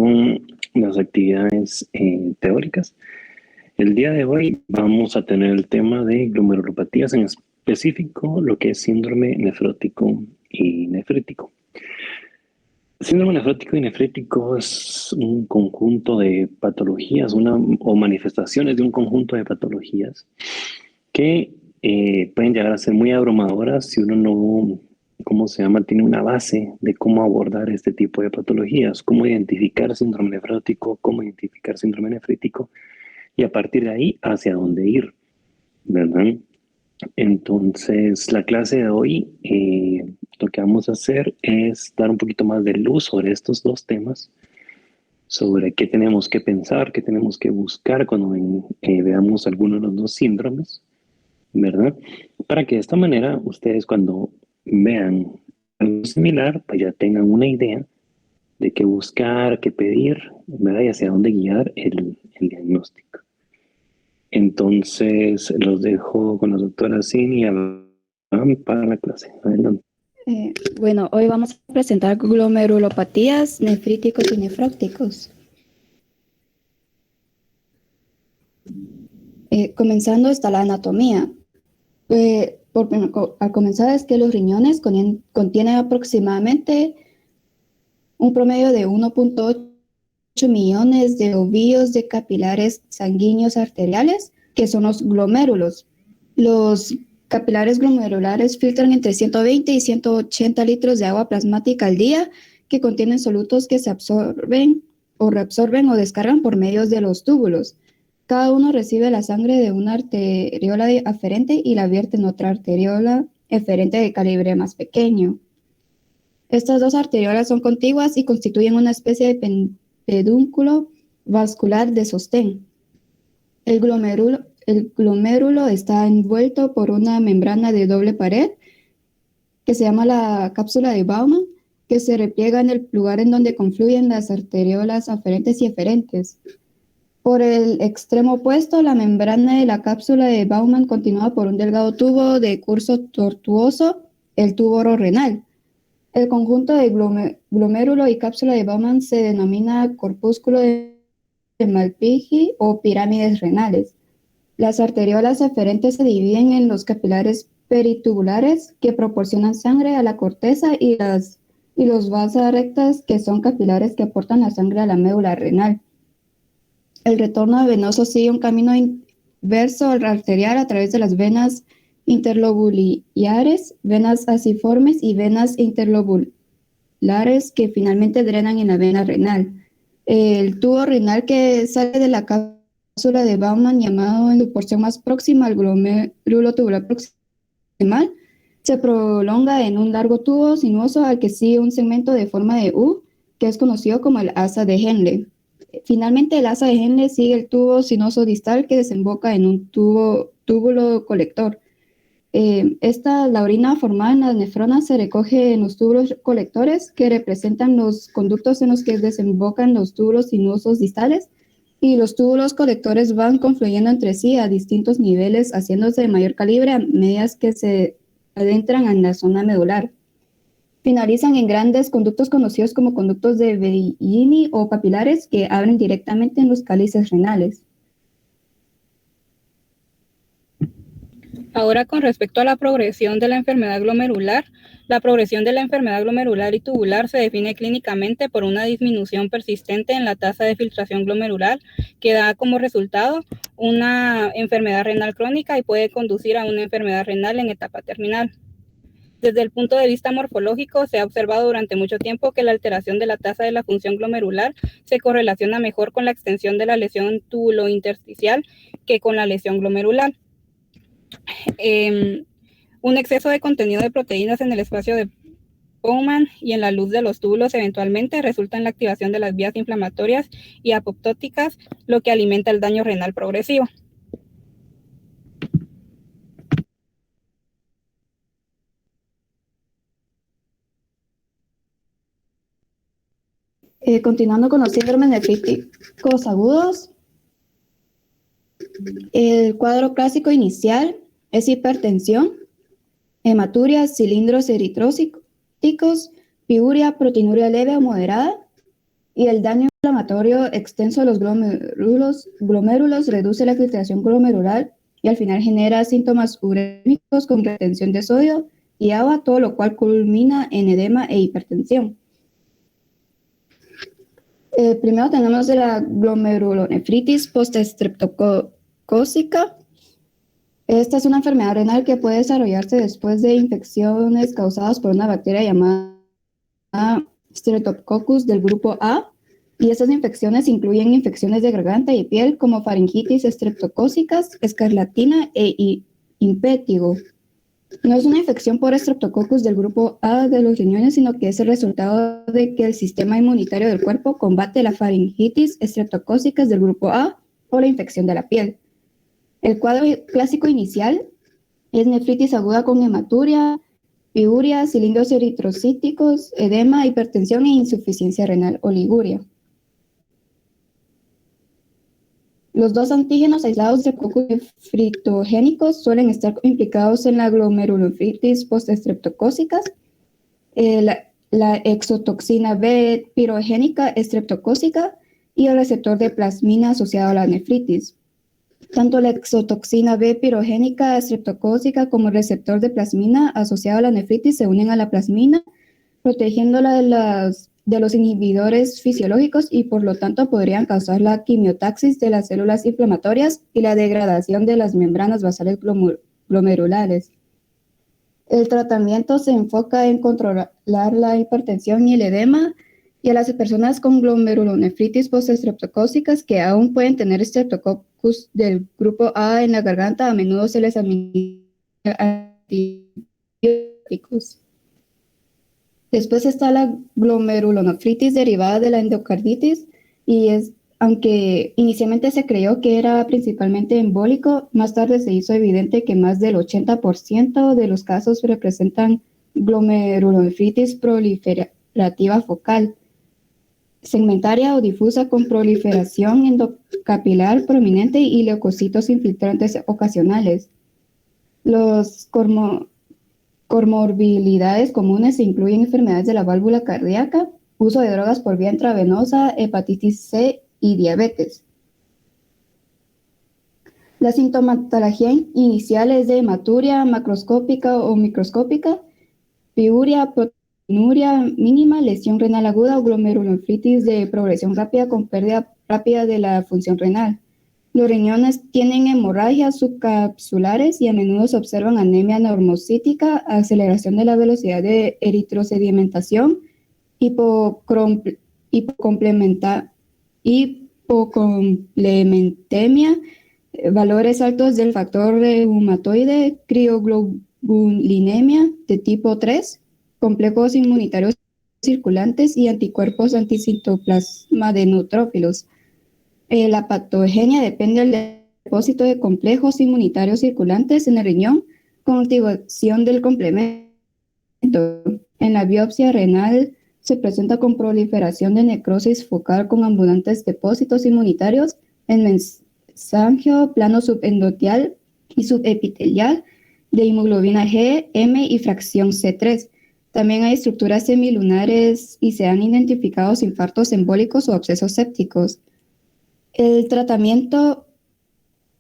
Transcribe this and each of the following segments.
con las actividades teóricas. El día de hoy vamos a tener el tema de glomerulopatías, en específico lo que es síndrome nefrótico y nefrítico. Síndrome nefrótico y nefrítico es un conjunto de patologías o manifestaciones de un conjunto de patologías que pueden llegar a ser muy abrumadoras si uno no, tiene una base de cómo abordar este tipo de patologías, cómo identificar síndrome nefrótico, cómo identificar síndrome nefrítico y a partir de ahí hacia dónde ir, ¿verdad? Entonces, la clase de hoy, lo que vamos a hacer es dar un poquito más de luz sobre estos dos temas, sobre qué tenemos que pensar, qué tenemos que buscar cuando veamos alguno de los dos síndromes, ¿verdad? Para que de esta manera ustedes cuando vean algo similar, pues ya tengan una idea de qué buscar, qué pedir, ¿verdad? Y hacia dónde guiar el diagnóstico. Entonces, los dejo con la doctora Cindy para la clase. Adelante. Bueno, hoy vamos a presentar glomerulopatías, nefríticos y nefróticos. Comenzando está la anatomía. Al comenzar es que los riñones contienen aproximadamente un promedio de 1.8 millones de ovillos de capilares sanguíneos arteriales, que son los glomérulos. Los capilares glomerulares filtran entre 120 y 180 litros de agua plasmática al día, que contienen solutos que se absorben o reabsorben o descargan por medio de los túbulos. Cada uno recibe la sangre de una arteriola aferente y la vierte en otra arteriola eferente de calibre más pequeño. Estas dos arteriolas son contiguas y constituyen una especie de pedúnculo vascular de sostén. El glomérulo está envuelto por una membrana de doble pared que se llama la cápsula de Bowman, que se repliega en el lugar en donde confluyen las arteriolas aferentes y eferentes. Por el extremo opuesto, la membrana de la cápsula de Bowman continúa por un delgado tubo de curso tortuoso, el tubo renal. El conjunto de glomérulo y cápsula de Bowman se denomina corpúsculo de Malpighi o pirámides renales. Las arteriolas eferentes se dividen en los capilares peritubulares, que proporcionan sangre a la corteza, y los vasas rectas, que son capilares que aportan la sangre a la médula renal. El retorno venoso sigue un camino inverso al arterial a través de las venas interlobulares, venas acetiformes y venas interlobulares que finalmente drenan en la vena renal. El tubo renal que sale de la cápsula de Bowman, llamado en su porción más próxima al glomérulo tubular proximal, se prolonga en un largo tubo sinuoso al que sigue un segmento de forma de U, que es conocido como el asa de Henle. Finalmente, el asa de Henle sigue el tubo sinuoso distal que desemboca en un túbulo colector. La orina formada en las nefronas se recoge en los túbulos colectores, que representan los conductos en los que desembocan los túbulos sinuosos distales, y los túbulos colectores van confluyendo entre sí a distintos niveles, haciéndose de mayor calibre a medida que se adentran en la zona medular. Finalizan en grandes conductos conocidos como conductos de Bellini o papilares, que abren directamente en los cálices renales. Ahora, con respecto a la progresión de la enfermedad glomerular, la progresión de la enfermedad glomerular y tubular se define clínicamente por una disminución persistente en la tasa de filtración glomerular, que da como resultado una enfermedad renal crónica y puede conducir a una enfermedad renal en etapa terminal. Desde el punto de vista morfológico, se ha observado durante mucho tiempo que la alteración de la tasa de la función glomerular se correlaciona mejor con la extensión de la lesión tubulointersticial que con la lesión glomerular. Un exceso de contenido de proteínas en el espacio de Bowman y en la luz de los túbulos eventualmente resulta en la activación de las vías inflamatorias y apoptóticas, lo que alimenta el daño renal progresivo. Continuando con los síndromes nefríticos agudos, el cuadro clásico inicial es hipertensión, hematuria, cilindros eritrócitos, piuria, proteinuria leve o moderada, Y el daño inflamatorio extenso de los glomérulos reduce la filtración glomerular y al final genera síntomas urémicos con retención de sodio y agua, todo lo cual culmina en edema e hipertensión. Primero tenemos la glomerulonefritis postestreptocócica. Esta es una enfermedad renal que puede desarrollarse después de infecciones causadas por una bacteria llamada Streptococcus del grupo A, y estas infecciones incluyen infecciones de garganta y piel como faringitis estreptocócicas, escarlatina e impétigo. No es una infección por Streptococcus del grupo A de los riñones, sino que es el resultado de que el sistema inmunitario del cuerpo combate la faringitis estreptocócicas del grupo A o la infección de la piel. El cuadro clásico inicial es nefritis aguda con hematuria, piuria, cilindros eritrocíticos, edema, hipertensión e insuficiencia renal, oliguria. Los dos antígenos aislados de cocos nefritogénicos suelen estar implicados en la glomerulonefritis postestreptocócicas. La exotoxina B pirogénica estreptocócica y el receptor de plasmina asociado a la nefritis. Tanto la exotoxina B pirogénica estreptocócica como el receptor de plasmina asociado a la nefritis se unen a la plasmina, protegiéndola de los inhibidores fisiológicos y por lo tanto podrían causar la quimiotaxis de las células inflamatorias y la degradación de las membranas basales glomerulares. El tratamiento se enfoca en controlar la hipertensión y el edema, y a las personas con glomerulonefritis postestreptocócicas que aún pueden tener Streptococcus del grupo A en la garganta, a menudo se les administra antibióticos. Después está la glomerulonefritis derivada de la endocarditis, y aunque inicialmente se creyó que era principalmente embólico, más tarde se hizo evidente que más del 80% de los casos representan glomerulonefritis proliferativa focal, segmentaria o difusa con proliferación endocapilar prominente y leucocitos infiltrantes ocasionales. Los comorbilidades comunes incluyen enfermedades de la válvula cardíaca, uso de drogas por vía intravenosa, hepatitis C y diabetes. La sintomatología inicial es de hematuria macroscópica o microscópica, piuria, proteinuria mínima, lesión renal aguda o glomerulonefritis de progresión rápida con pérdida rápida de la función renal. Los riñones tienen hemorragias subcapsulares y a menudo se observan anemia normocítica, aceleración de la velocidad de eritrosedimentación, hipocomplementemia, valores altos del factor reumatoide, crioglobulinemia de tipo 3, complejos inmunitarios circulantes y anticuerpos anticitoplasma de neutrófilos. La patogenia depende del depósito de complejos inmunitarios circulantes en el riñón con activación del complemento. En la biopsia renal se presenta con proliferación de necrosis focal con abundantes depósitos inmunitarios en mesangio, plano subendotelial y subepitelial de hemoglobina G, M y fracción C3. También hay estructuras semilunares y se han identificado infartos embólicos o abscesos sépticos. El tratamiento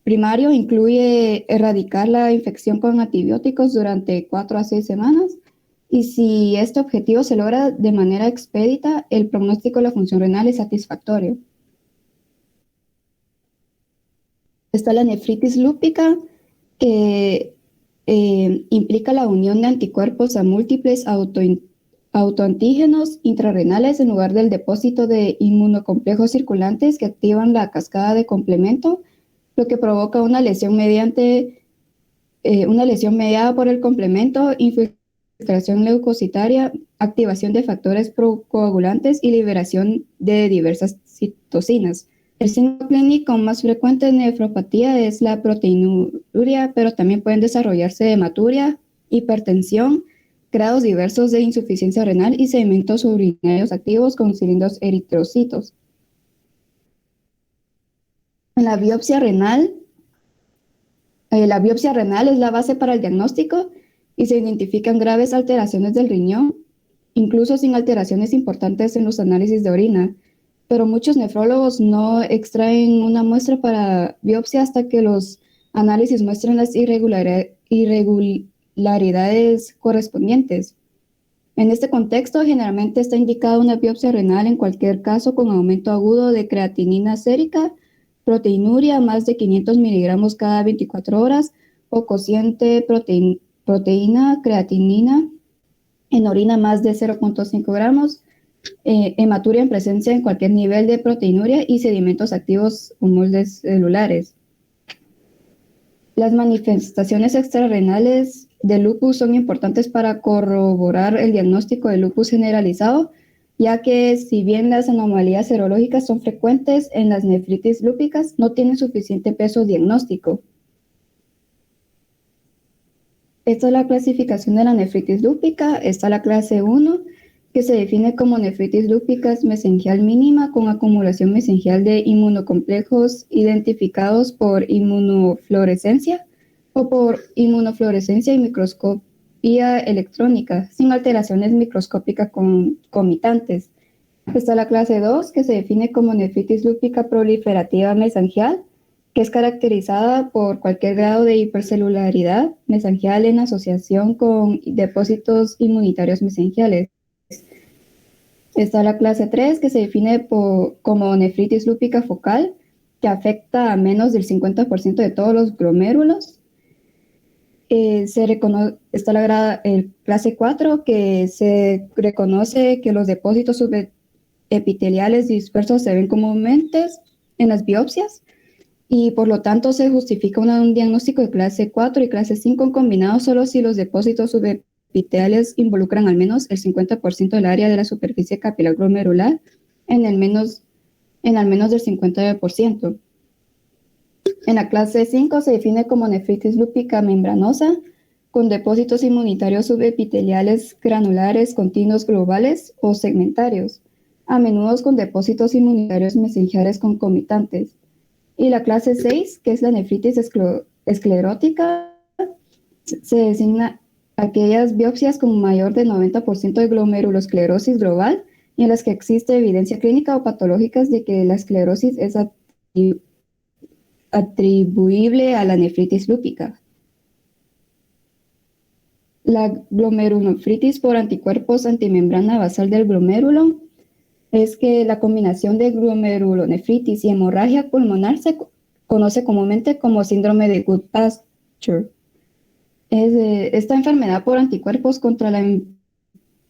primario incluye erradicar la infección con antibióticos durante 4 a 6 semanas, y si este objetivo se logra de manera expedita, el pronóstico de la función renal es satisfactorio. Está la nefritis lúpica, que implica la unión de anticuerpos a múltiples autoantígenos intrarrenales en lugar del depósito de inmunocomplejos circulantes que activan la cascada de complemento, lo que provoca una lesión mediada por el complemento, infiltración leucocitaria, activación de factores procoagulantes y liberación de diversas citocinas. El signo clínico más frecuente de nefropatía es la proteinuria, pero también pueden desarrollarse hematuria, hipertensión, grados diversos de insuficiencia renal y sedimentos urinarios activos con cilindros eritrocitos. En la biopsia renal es la base para el diagnóstico y se identifican graves alteraciones del riñón, incluso sin alteraciones importantes en los análisis de orina. pero muchos nefrólogos no extraen una muestra para biopsia hasta que los análisis muestren las irregularidades correspondientes. En este contexto, generalmente está indicada una biopsia renal en cualquier caso con aumento agudo de creatinina sérica, proteinuria más de 500 miligramos cada 24 horas, o cociente proteína creatinina en orina más de 0.5 gramos, hematuria en presencia en cualquier nivel de proteinuria y sedimentos activos o moldes celulares. Las manifestaciones extrarrenales del lupus son importantes para corroborar el diagnóstico de lupus generalizado, ya que si bien las anomalías serológicas son frecuentes en las nefritis lúpicas, no tienen suficiente peso diagnóstico. Esta es la clasificación de la nefritis lúpica. Está la clase 1, que se define como nefritis lúpicas mesengial mínima con acumulación mesengial de inmunocomplejos identificados por inmunofluorescencia o por inmunofluorescencia y microscopía electrónica, sin alteraciones microscópicas concomitantes. Está la clase 2, que se define como nefritis lúpica proliferativa mesangial, que es caracterizada por cualquier grado de hipercelularidad mesangial en asociación con depósitos inmunitarios mesangiales. Está la clase 3, que se define como nefritis lúpica focal, que afecta a menos del 50% de todos los glomérulos. Está la clase 4, que se reconoce que los depósitos subepiteliales dispersos se ven comúnmente en las biopsias y por lo tanto se justifica un diagnóstico de clase 4 y clase 5 combinados solo si los depósitos subepiteliales involucran al menos el 50% del área de la superficie capilar glomerular en al menos del 50%. En la clase 5 se define como nefritis lúpica membranosa con depósitos inmunitarios subepiteliales granulares continuos globales o segmentarios, a menudo con depósitos inmunitarios mesengiales concomitantes. Y la clase 6, que es la nefritis esclerótica, se designa aquellas biopsias con mayor del 90% de glomerulosclerosis global y en las que existe evidencia clínica o patológica de que la esclerosis es atribuible a la nefritis lúpica. La glomerulonefritis por anticuerpos antimembrana basal del glomérulo es que la combinación de glomerulonefritis y hemorragia pulmonar se conoce comúnmente como síndrome de Goodpasture. Esta enfermedad por anticuerpos contra la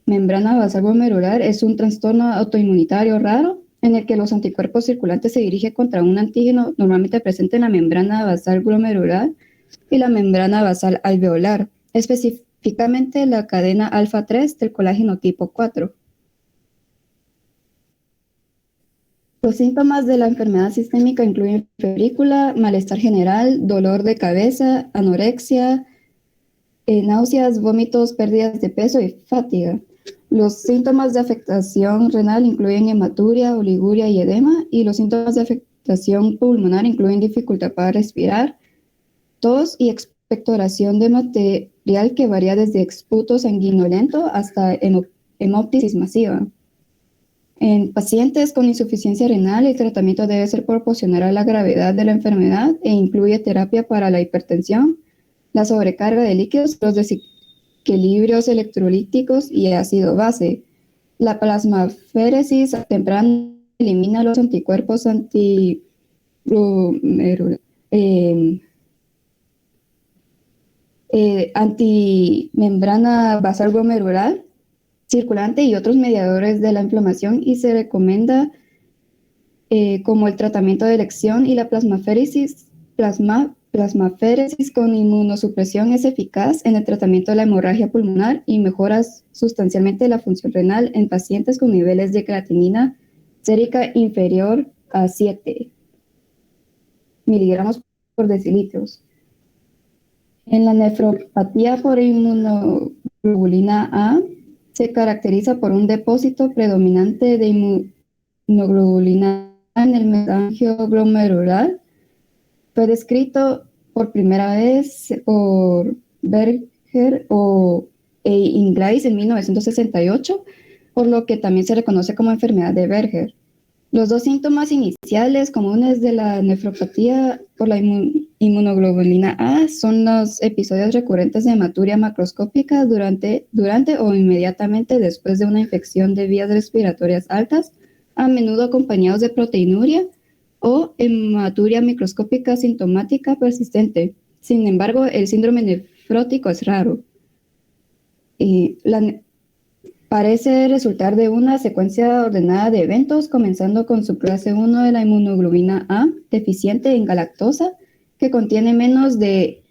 membrana basal glomerular es un trastorno autoinmunitario raro en el que los anticuerpos circulantes se dirigen contra un antígeno normalmente presente en la membrana basal glomerular y la membrana basal alveolar, específicamente la cadena alfa 3 del colágeno tipo 4. Los síntomas de la enfermedad sistémica incluyen febrícula, malestar general, dolor de cabeza, anorexia, náuseas, vómitos, pérdidas de peso y fatiga. Los síntomas de afectación renal incluyen hematuria, oliguria y edema, y los síntomas de afectación pulmonar incluyen dificultad para respirar, tos y expectoración de material que varía desde exputo sanguinolento hasta hemoptisis masiva. En pacientes con insuficiencia renal, el tratamiento debe ser proporcional a la gravedad de la enfermedad e incluye terapia para la hipertensión, la sobrecarga de líquidos, los desequilibrios electrolíticos y ácido base. La plasmaféresis temprana elimina los anticuerpos antimembrana basal glomerular circulante y otros mediadores de la inflamación y se recomienda como el tratamiento de elección y la plasmaféresis con inmunosupresión es eficaz en el tratamiento de la hemorragia pulmonar y mejora sustancialmente la función renal en pacientes con niveles de creatinina sérica inferior a 7 miligramos por decilitros. En la nefropatía por inmunoglobulina A se caracteriza por un depósito predominante de inmunoglobulina A en el mesangio glomerular. Fue descrito por primera vez por Berger e Inglis en 1968, por lo que también se reconoce como enfermedad de Berger. Los dos síntomas iniciales comunes de la nefropatía por la inmunoglobulina A son los episodios recurrentes de hematuria macroscópica durante o inmediatamente después de una infección de vías respiratorias altas, a menudo acompañados de proteinuria o hematuria microscópica sintomática persistente. Sin embargo, el síndrome nefrótico es raro. Parece resultar de una secuencia ordenada de eventos, comenzando con su clase 1 de la inmunoglobulina A, deficiente en galactosa, que contiene menos de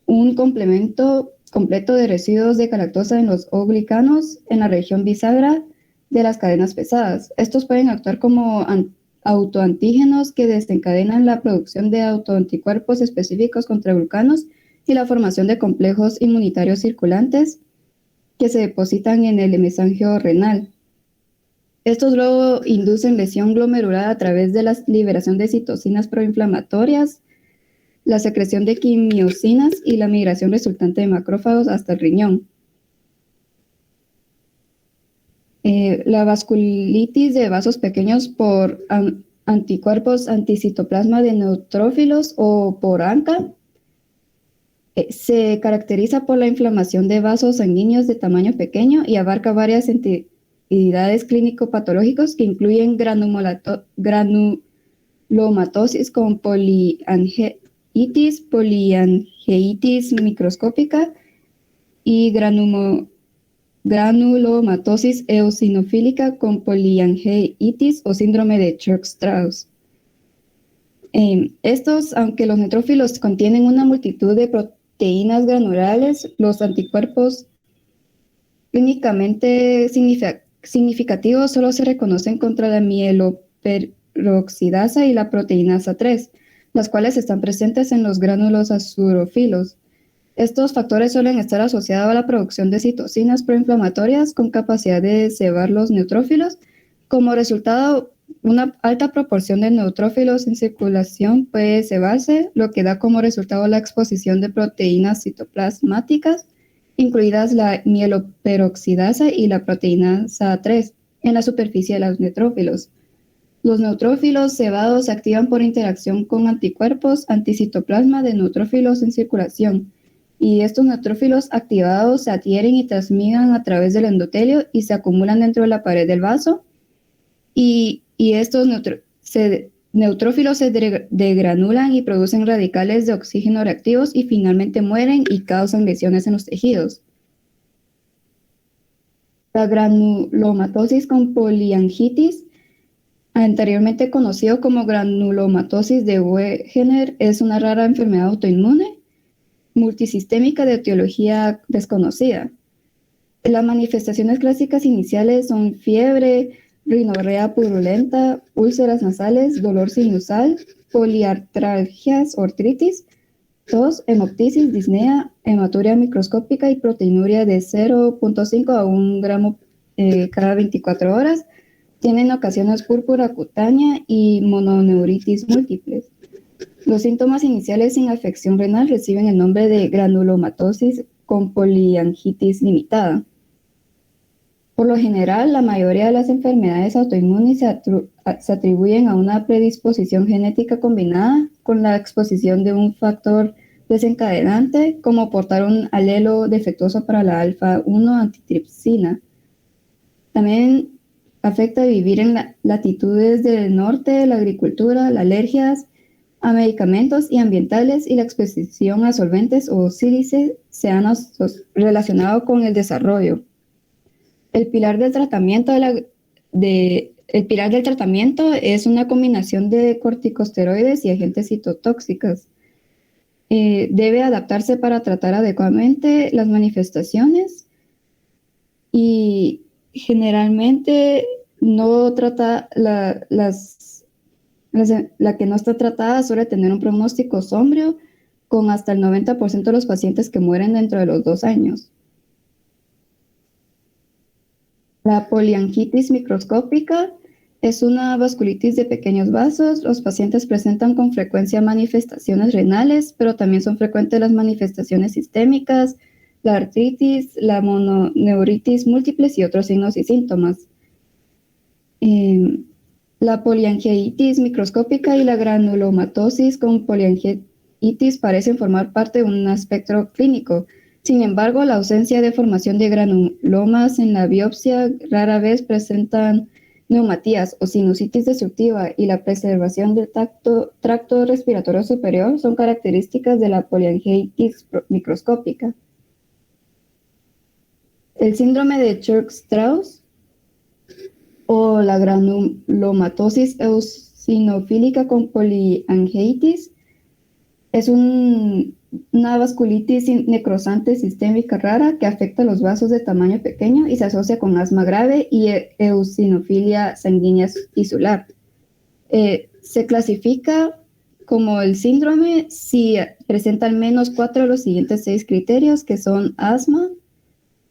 un complemento completo de residuos de galactosa en los O-glicanos en la región bisagra de las cadenas pesadas. Estos pueden actuar como autoantígenos que desencadenan la producción de autoanticuerpos específicos contra glucanos y la formación de complejos inmunitarios circulantes que se depositan en el mesangio renal. Estos luego inducen lesión glomerular a través de la liberación de citocinas proinflamatorias, la secreción de quimiosinas y la migración resultante de macrófagos hasta el riñón. La vasculitis de vasos pequeños por anticuerpos anticitoplasma de neutrófilos o por ANCA se caracteriza por la inflamación de vasos sanguíneos de tamaño pequeño y abarca varias entidades clínico-patológicas que incluyen granulomatosis con poliangeitis microscópica y granulomatosis eosinofílica con poliangeitis o síndrome de Church-Strauss. Estos, aunque los neutrófilos contienen una multitud de proteínas granulares, los anticuerpos clínicamente significativos solo se reconocen contra la mieloperoxidasa y la proteinasa 3, las cuales están presentes en los gránulos azurófilos. Estos factores suelen estar asociados a la producción de citocinas proinflamatorias con capacidad de cebar los neutrófilos. Como resultado, una alta proporción de neutrófilos en circulación puede cebarse, lo que da como resultado la exposición de proteínas citoplasmáticas, incluidas la mieloperoxidasa y la proteinasa 3, en la superficie de los neutrófilos. Los neutrófilos cebados se activan por interacción con anticuerpos anticitoplasma de neutrófilos en circulación, y estos neutrófilos activados se adhieren y transmigran a través del endotelio y se acumulan dentro de la pared del vaso, y estos neutrófilos se degranulan y producen radicales de oxígeno reactivos y finalmente mueren y causan lesiones en los tejidos. La granulomatosis con poliangitis, anteriormente conocido como granulomatosis de Wegener, es una rara enfermedad autoinmune multisistémica de etiología desconocida. Las manifestaciones clásicas iniciales son fiebre, rinorrea purulenta, úlceras nasales, dolor sinusal, poliartralgias, artritis, tos, hemoptisis, disnea, hematuria microscópica y proteinuria de 0.5 a 1 gramo cada 24 horas. Tienen ocasiones púrpura cutánea y mononeuritis múltiples. Los síntomas iniciales sin afección renal reciben el nombre de granulomatosis con poliangitis limitada. Por lo general, la mayoría de las enfermedades autoinmunes se atribuyen a una predisposición genética combinada con la exposición de un factor desencadenante, como portar un alelo defectuoso para la alfa-1 antitripsina. También afecta vivir en latitudes del norte, la agricultura, las alergias a medicamentos y ambientales y la exposición a solventes o sílices se han relacionado con el desarrollo. El pilar del tratamiento es una combinación de corticosteroides y agentes citotóxicos. Debe adaptarse para tratar adecuadamente las manifestaciones y generalmente no trata la que no está tratada suele tener un pronóstico sombrío, con hasta el 90% de los pacientes que mueren dentro de los 2 años. La poliangitis microscópica es una vasculitis de pequeños vasos. Los pacientes presentan con frecuencia manifestaciones renales, pero también son frecuentes las manifestaciones sistémicas, la artritis, la mononeuritis múltiples y otros signos y síntomas. La poliangiitis microscópica y la granulomatosis con poliangiitis parecen formar parte de un espectro clínico. Sin embargo, la ausencia de formación de granulomas en la biopsia rara vez presentan neumatías o sinusitis destructiva y la preservación del tracto respiratorio superior son características de la poliangiitis microscópica. El síndrome de Churg-Strauss o la granulomatosis eosinofílica con poliangiitis es una vasculitis necrosante sistémica rara que afecta los vasos de tamaño pequeño y se asocia con asma grave y eosinofilia sanguínea tisular. Se clasifica como el síndrome si presenta al menos 4 de los siguientes 6 criterios, que son asma,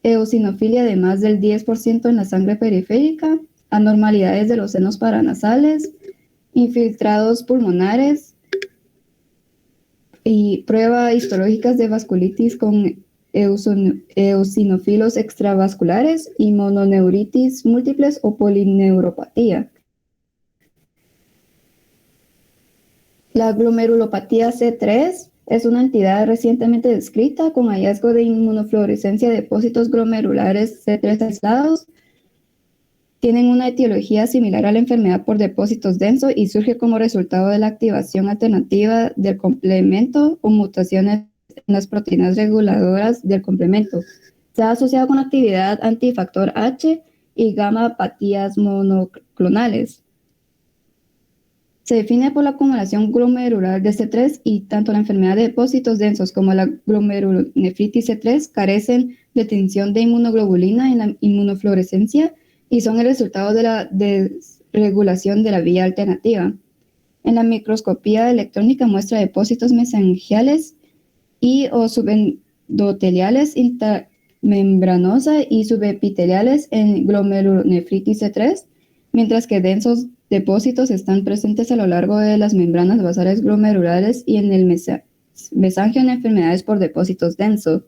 eosinofilia de más del 10% en la sangre periférica, anormalidades de los senos paranasales, infiltrados pulmonares y pruebas histológicas de vasculitis con eosinófilos extravasculares y mononeuritis múltiples o polineuropatía. La glomerulopatía C3 es una entidad recientemente descrita con hallazgo de inmunofluorescencia de depósitos glomerulares C3 aislados. Tienen una etiología similar a la enfermedad por depósitos densos y surge como resultado de la activación alternativa del complemento o mutaciones en las proteínas reguladoras del complemento. Se ha asociado con actividad antifactor H y gamma-apatías monoclonales. Se define por la acumulación glomerular de C3 y tanto la enfermedad de depósitos densos como la glomerulonefritis C3 carecen de tinción de inmunoglobulina en la inmunofluorescencia y son el resultado de la desregulación de la vía alternativa. En la microscopía electrónica muestra depósitos mesangiales y o subendoteliales intramembranosa y subepiteliales en glomerulonefritis C3, mientras que densos depósitos están presentes a lo largo de las membranas basales glomerulares y en el mesangio en enfermedades por depósitos densos.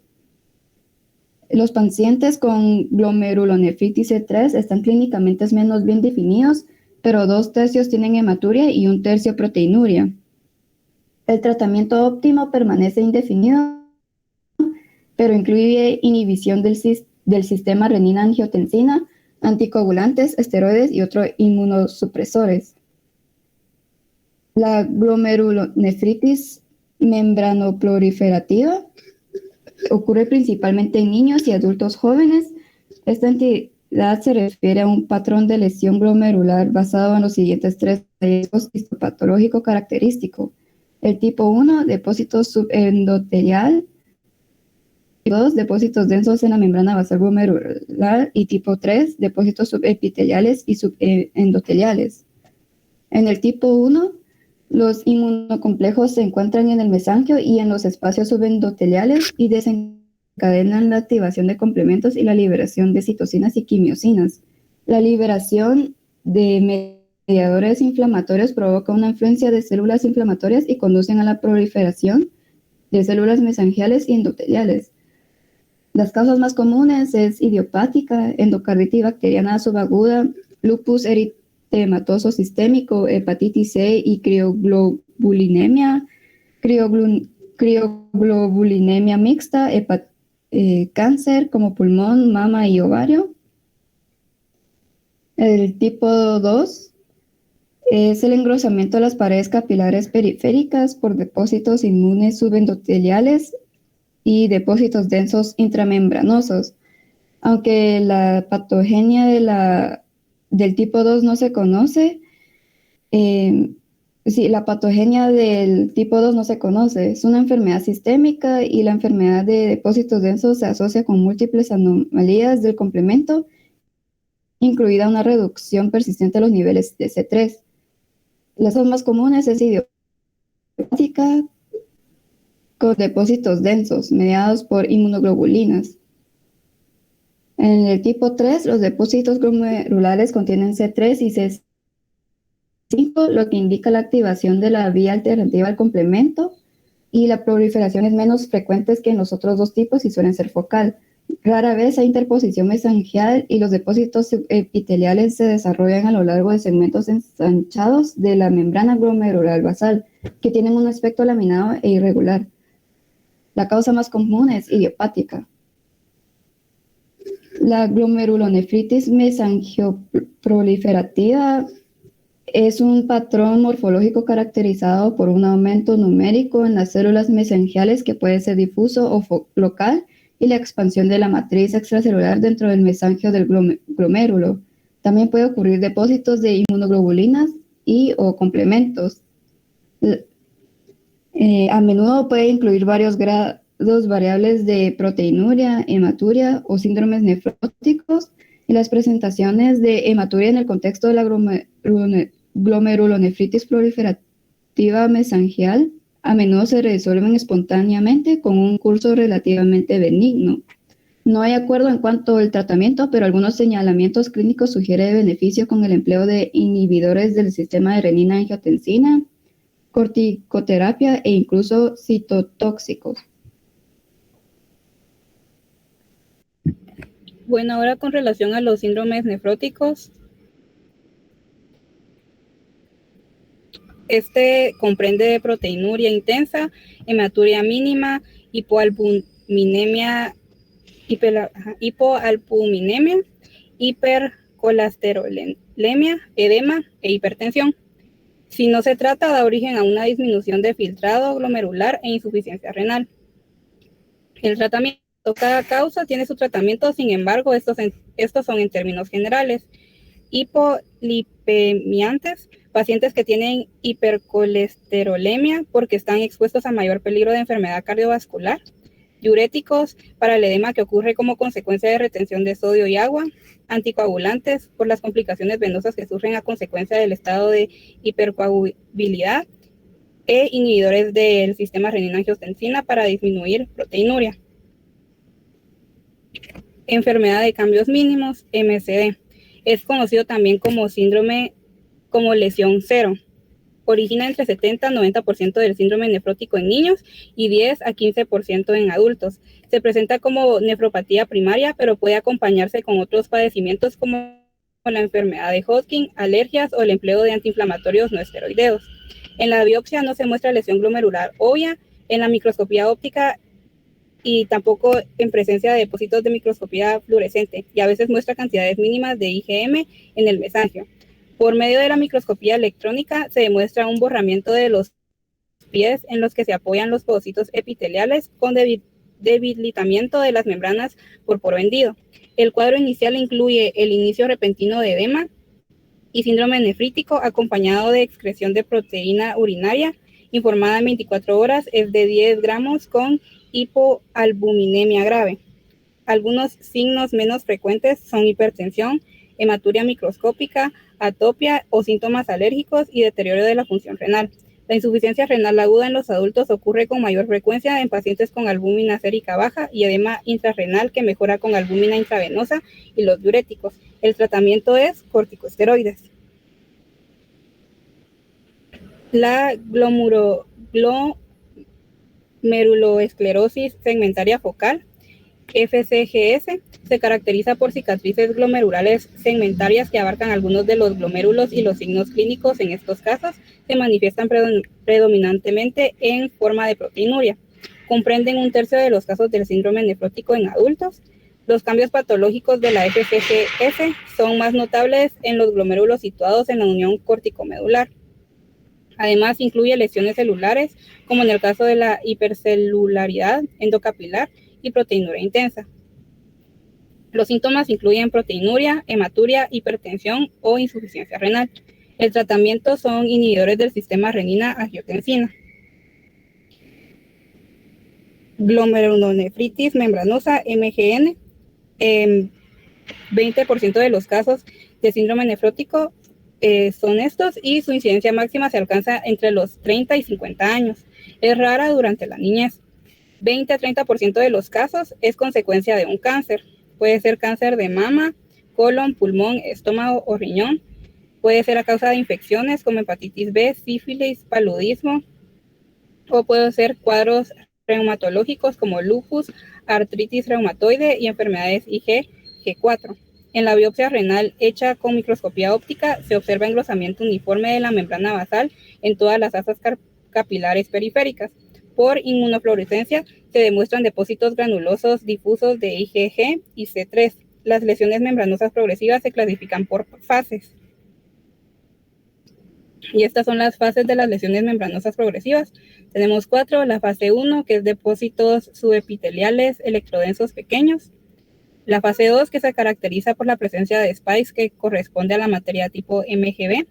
Los pacientes con glomerulonefritis C3 están clínicamente menos bien definidos, pero 2/3 tienen hematuria y 1/3 proteinuria. El tratamiento óptimo permanece indefinido, pero incluye inhibición del sistema renina-angiotensina, anticoagulantes, esteroides y otros inmunosupresores. La glomerulonefritis membranoproliferativa ocurre principalmente en niños y adultos jóvenes. Esta entidad se refiere a un patrón de lesión glomerular basado en los siguientes 3 hallazgos histopatológicos característicos. El tipo 1, depósito subendotelial. 2, depósitos densos en la membrana basal glomerular. Y tipo 3, depósitos subepiteliales y subendoteliales. En el tipo 1, los inmunocomplejos se encuentran en el mesangio y en los espacios subendoteliales y desencadenan la activación de complementos y la liberación de citocinas y quimiosinas. La liberación de mediadores inflamatorios provoca una influencia de células inflamatorias y conducen a la proliferación de células mesangiales y endoteliales. Las causas más comunes es idiopática, endocarditis bacteriana subaguda, lupus eritematoso sistémico, hepatitis C y crioglobulinemia, crioglobulinemia mixta, cáncer como pulmón, mama y ovario. El tipo 2 es el engrosamiento de las paredes capilares periféricas por depósitos inmunes subendoteliales y depósitos densos intramembranosos. Aunque la patogenia del tipo 2 no se conoce, la patogenia del tipo 2 no se conoce. Es una enfermedad sistémica y la enfermedad de depósitos densos se asocia con múltiples anomalías del complemento, incluida una reducción persistente de los niveles de C3. Las más comunes es idiopática, con depósitos densos mediados por inmunoglobulinas. En el tipo 3, los depósitos glomerulares contienen C3 y C5, lo que indica la activación de la vía alternativa al complemento, y la proliferación es menos frecuente que en los otros 2 tipos y suelen ser focal. Rara vez hay interposición mesangial y los depósitos epiteliales se desarrollan a lo largo de segmentos ensanchados de la membrana glomerular basal, que tienen un aspecto laminado e irregular. La causa más común es idiopática. La glomerulonefritis mesangioproliferativa es un patrón morfológico caracterizado por un aumento numérico en las células mesangiales que puede ser difuso o local y la expansión de la matriz extracelular dentro del mesangio del glomérulo. También puede ocurrir depósitos de inmunoglobulinas y o complementos. A menudo puede incluir varios grados variables de proteinuria, hematuria o síndromes nefróticos, y las presentaciones de hematuria en el contexto de la glomerulonefritis proliferativa mesangial a menudo se resuelven espontáneamente con un curso relativamente benigno. No hay acuerdo en cuanto al tratamiento, pero algunos señalamientos clínicos sugieren beneficio con el empleo de inhibidores del sistema de renina-angiotensina, corticoterapia e incluso citotóxicos. Bueno, ahora con relación a los síndromes nefróticos, este comprende proteinuria intensa, hematuria mínima, hipoalbuminemia, hipercolesterolemia, edema e hipertensión. Si no se trata, da origen a una disminución de filtrado glomerular e insuficiencia renal. El tratamiento, cada causa tiene su tratamiento, sin embargo, estos son en términos generales. Hipolipemiantes, pacientes que tienen hipercolesterolemia porque están expuestos a mayor peligro de enfermedad cardiovascular. Diuréticos para el edema que ocurre como consecuencia de retención de sodio y agua. Anticoagulantes por las complicaciones venosas que surgen a consecuencia del estado de hipercoagulabilidad. E inhibidores del sistema renina-angiotensina para disminuir proteinuria. Enfermedad de cambios mínimos, MCD. Es conocido también como síndrome, como lesión cero. Origina entre 70 a 90% del síndrome nefrótico en niños y 10 a 15% en adultos. Se presenta como nefropatía primaria, pero puede acompañarse con otros padecimientos como la enfermedad de Hodgkin, alergias o el empleo de antiinflamatorios no esteroideos. En la biopsia no se muestra lesión glomerular obvia, en la microscopía óptica y tampoco en presencia de depósitos de microscopía fluorescente, y a veces muestra cantidades mínimas de IgM en el mesangio. Por medio de la microscopía electrónica se demuestra un borramiento de los pies en los que se apoyan los podocitos epiteliales con debilitamiento de las membranas por poro hendido. El cuadro inicial incluye el inicio repentino de edema y síndrome nefrítico acompañado de excreción de proteína urinaria informada en 24 horas, es de 10 gramos con hipoalbuminemia grave. Algunos signos menos frecuentes son hipertensión, hematuria microscópica, atopia o síntomas alérgicos y deterioro de la función renal. La insuficiencia renal aguda en los adultos ocurre con mayor frecuencia en pacientes con albúmina sérica baja y edema intrarrenal que mejora con albúmina intravenosa y los diuréticos. El tratamiento es corticosteroides. La glomeruloesclerosis segmentaria focal, FCGS, se caracteriza por cicatrices glomerulares segmentarias que abarcan algunos de los glomérulos, y los signos clínicos en estos casos se manifiestan predominantemente en forma de proteinuria. Comprenden un tercio de los casos del síndrome nefrótico en adultos. Los cambios patológicos de la FCGS son más notables en los glomérulos situados en la unión corticomedular. Además, incluye lesiones celulares, como en el caso de la hipercelularidad endocapilar y proteinuria intensa. Los síntomas incluyen proteinuria, hematuria, hipertensión o insuficiencia renal. El tratamiento son inhibidores del sistema renina-angiotensina. Glomerulonefritis membranosa, MGN. 20% de los casos de síndrome nefrótico son estos, y su incidencia máxima se alcanza entre los 30 y 50 años. Es rara durante la niñez. 20 a 30% de los casos es consecuencia de un cáncer. Puede ser cáncer de mama, colon, pulmón, estómago o riñón. Puede ser a causa de infecciones como hepatitis B, sífilis, paludismo, o puede ser cuadros reumatológicos como lupus, artritis reumatoide y enfermedades IG, G4. En la biopsia renal hecha con microscopía óptica se observa engrosamiento uniforme de la membrana basal en todas las asas capilares periféricas. Por inmunofluorescencia se demuestran depósitos granulosos difusos de IgG y C3. Las lesiones membranosas progresivas se clasifican por fases. Y estas son las fases de las lesiones membranosas progresivas. Tenemos 4, la fase 1, que es depósitos subepiteliales electrodensos pequeños. La fase 2, que se caracteriza por la presencia de spikes, que corresponde a la materia tipo MGB,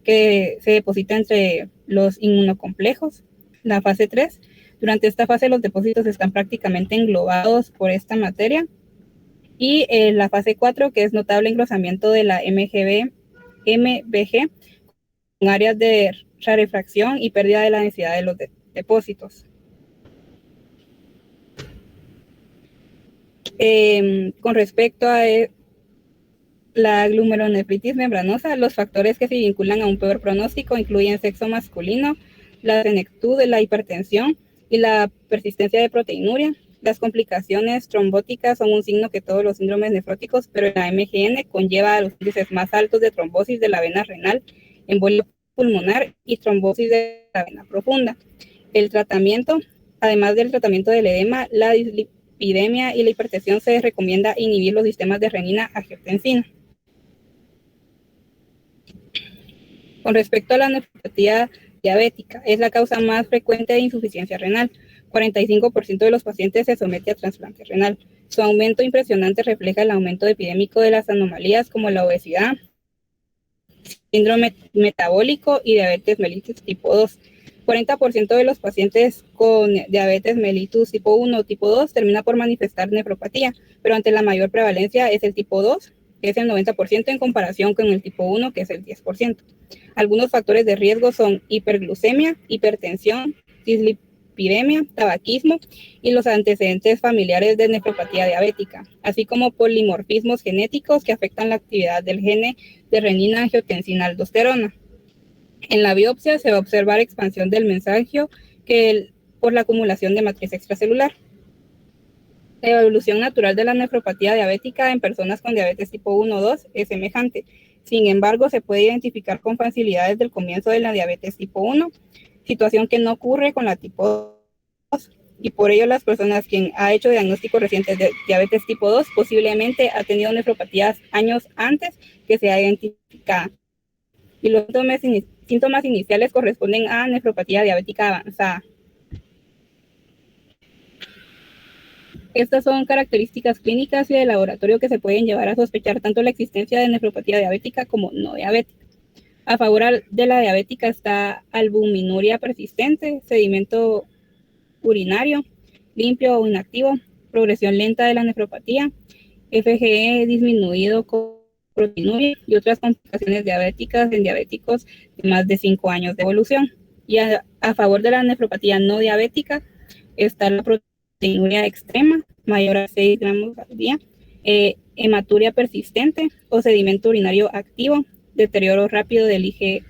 que se deposita entre los inmunocomplejos. La fase 3, durante esta fase los depósitos están prácticamente englobados por esta materia. Y la fase 4, que es notable engrosamiento de la MBG, con áreas de rarefacción y pérdida de la densidad de los depósitos. Con respecto a la glomerulonefritis membranosa, los factores que se vinculan a un peor pronóstico incluyen sexo masculino, la senectud, la hipertensión y la persistencia de proteinuria. Las complicaciones trombóticas son un signo que todos los síndromes nefróticos, pero la MGN conlleva a los índices más altos de trombosis de la vena renal, embolia pulmonar y trombosis de la vena profunda. El tratamiento, además del tratamiento del edema, la dislipidemia y la hipertensión, se recomienda inhibir los sistemas de renina-angiotensina. Con respecto a la nefropatía diabética, es la causa más frecuente de insuficiencia renal. 45% de los pacientes se somete a trasplante renal. Su aumento impresionante refleja el aumento epidémico de las anomalías como la obesidad, síndrome metabólico y diabetes mellitus tipo 2. 40% de los pacientes con diabetes mellitus tipo 1 o tipo 2 termina por manifestar nefropatía, pero ante la mayor prevalencia es el tipo 2, que es el 90% en comparación con el tipo 1, que es el 10%. Algunos factores de riesgo son hiperglucemia, hipertensión, dislipidemia, tabaquismo y los antecedentes familiares de nefropatía diabética, así como polimorfismos genéticos que afectan la actividad del gene de renina-angiotensina-aldosterona. En la biopsia se va a observar expansión del mensajio por la acumulación de matriz extracelular. La evolución natural de la nefropatía diabética en personas con diabetes tipo 1 o 2 es semejante. Sin embargo, se puede identificar con facilidad desde el comienzo de la diabetes tipo 1, situación que no ocurre con la tipo 2. Y por ello, las personas quien ha hecho diagnóstico reciente de diabetes tipo 2 posiblemente ha tenido nefropatías años antes que sea identificada. Y los síntomas iniciales corresponden a nefropatía diabética avanzada. Estas son características clínicas y de laboratorio que se pueden llevar a sospechar tanto la existencia de nefropatía diabética como no diabética. A favor de la diabética está albuminuria persistente, sedimento urinario, limpio o inactivo, progresión lenta de la nefropatía, FGE disminuido con proteinuria y otras complicaciones diabéticas en diabéticos de más de 5 años de evolución. Y a favor de la nefropatía no diabética está la proteinuria extrema, mayor a 6 gramos al día, hematuria persistente o sedimento urinario activo, deterioro rápido del FGE,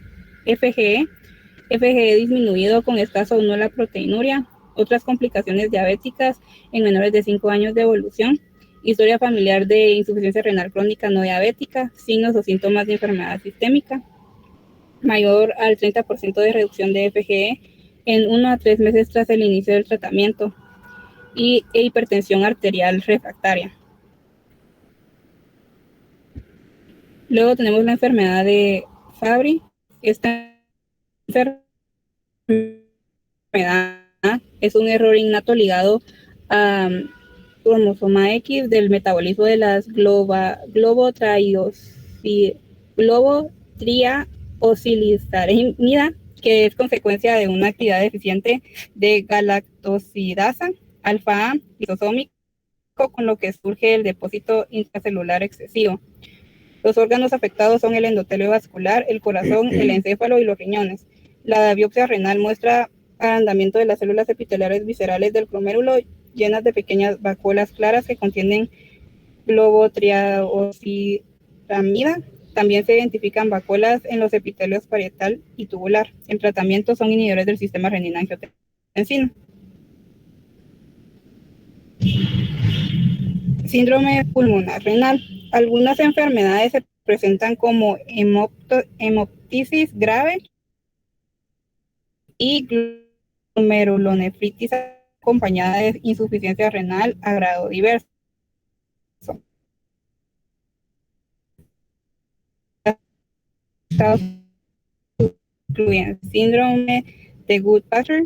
FGE disminuido con escasa o nula proteinuria, otras complicaciones diabéticas en menores de 5 años de evolución, historia familiar de insuficiencia renal crónica no diabética, signos o síntomas de enfermedad sistémica, mayor al 30% de reducción de FGE en 1 a 3 meses tras el inicio del tratamiento, e hipertensión arterial refractaria. Luego tenemos la enfermedad de Fabry. Esta enfermedad es un error innato ligado a cromosoma X del metabolismo de las globotriaosilisarinida, que es consecuencia de una actividad deficiente de galactosidasa alfa A lisosómico, con lo que surge el depósito intracelular excesivo. Los órganos afectados son el endotelio vascular, el corazón, el encéfalo y los riñones. La biopsia renal muestra agrandamiento de las células epiteliales viscerales del glomérulo llenas de pequeñas vacuolas claras que contienen globotriaosiramida. También se identifican vacuolas en los epitelios parietal y tubular. En tratamiento son inhibidores del sistema renina-angiotensina. Síndrome pulmonar renal. Algunas enfermedades se presentan como hemoptisis grave y glomerulonefritis acompañada de insuficiencia renal a grado diverso. Estados incluyen síndrome de Goodpasture,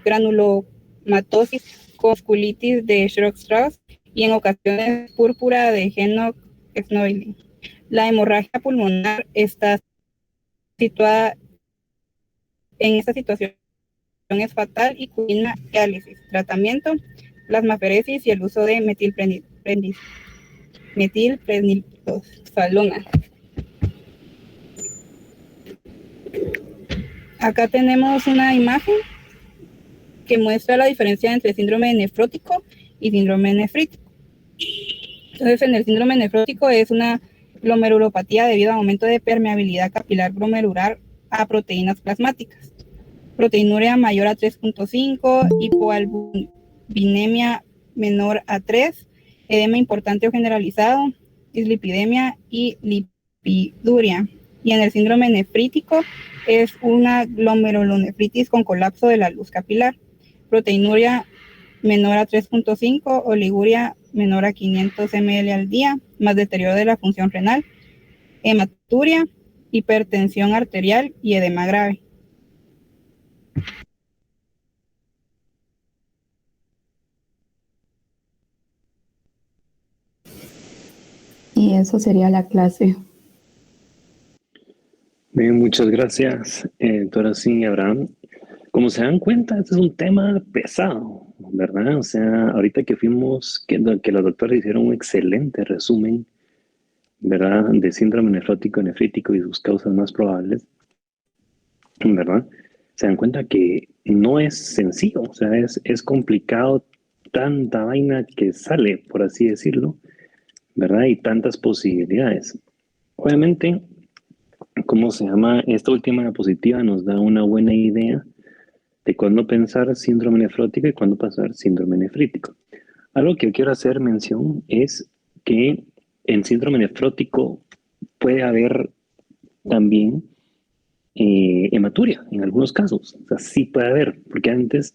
granulomatosis con vasculitis de Schrock-Strauss y en ocasiones púrpura de Henoch-Schönlein. La hemorragia pulmonar está situada en esta situación, es fatal y culmina diálisis, tratamiento, plasmaferesis y el uso de metilprednisolona. Acá tenemos una imagen que muestra la diferencia entre síndrome nefrótico y síndrome nefrítico. Entonces, en el síndrome nefrótico es una glomerulopatía debido a aumento de permeabilidad capilar glomerular a proteínas plasmáticas. Proteinuria mayor a 3.5, hipoalbuminemia menor a 3, edema importante o generalizado, dislipidemia y lipiduria. Y en el síndrome nefrítico es una glomerulonefritis con colapso de la luz capilar. Proteinuria menor a 3.5, oliguria menor a 500 ml al día, más deterioro de la función renal, hematuria, hipertensión arterial y edema grave. Y eso sería la clase. Bien, muchas gracias, doctora sí, Abraham. Como se dan cuenta, este es un tema pesado, ¿verdad? O sea, ahorita que fuimos, que los doctores hicieron un excelente resumen, ¿verdad? De síndrome nefrótico, nefrítico y sus causas más probables, ¿verdad? Se dan cuenta que no es sencillo, o sea, es complicado tanta vaina que sale, por así decirlo, ¿verdad? Y tantas posibilidades. Obviamente, ¿cómo se llama? Esta última diapositiva nos da una buena idea de cuándo pensar síndrome nefrótico y cuándo pasar síndrome nefrítico. Algo que yo quiero hacer mención es que en síndrome nefrótico puede haber también hematuria en algunos casos. O sea, sí puede haber, porque antes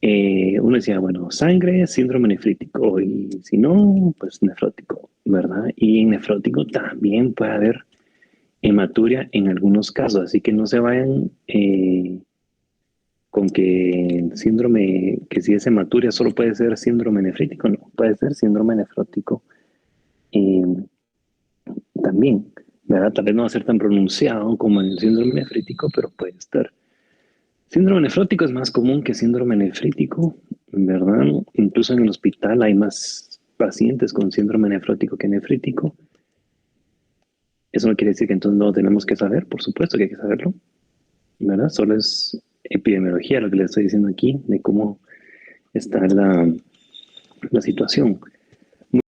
uno decía, bueno, sangre, síndrome nefrítico, y si no, pues nefrótico, ¿verdad? Y en nefrótico también puede haber hematuria en algunos casos, así que no se vayan con que el síndrome, que si es hematuria solo puede ser síndrome nefrítico, no, puede ser síndrome nefrótico también, ¿verdad? Tal vez no va a ser tan pronunciado como en el síndrome nefrítico, pero puede estar. Síndrome nefrótico es más común que síndrome nefrítico, ¿verdad? Incluso en el hospital hay más pacientes con síndrome nefrótico que nefrítico. Eso no quiere decir que entonces no tenemos que saber, por supuesto que hay que saberlo, ¿verdad? Solo es epidemiología lo que les estoy diciendo aquí, de cómo está la situación.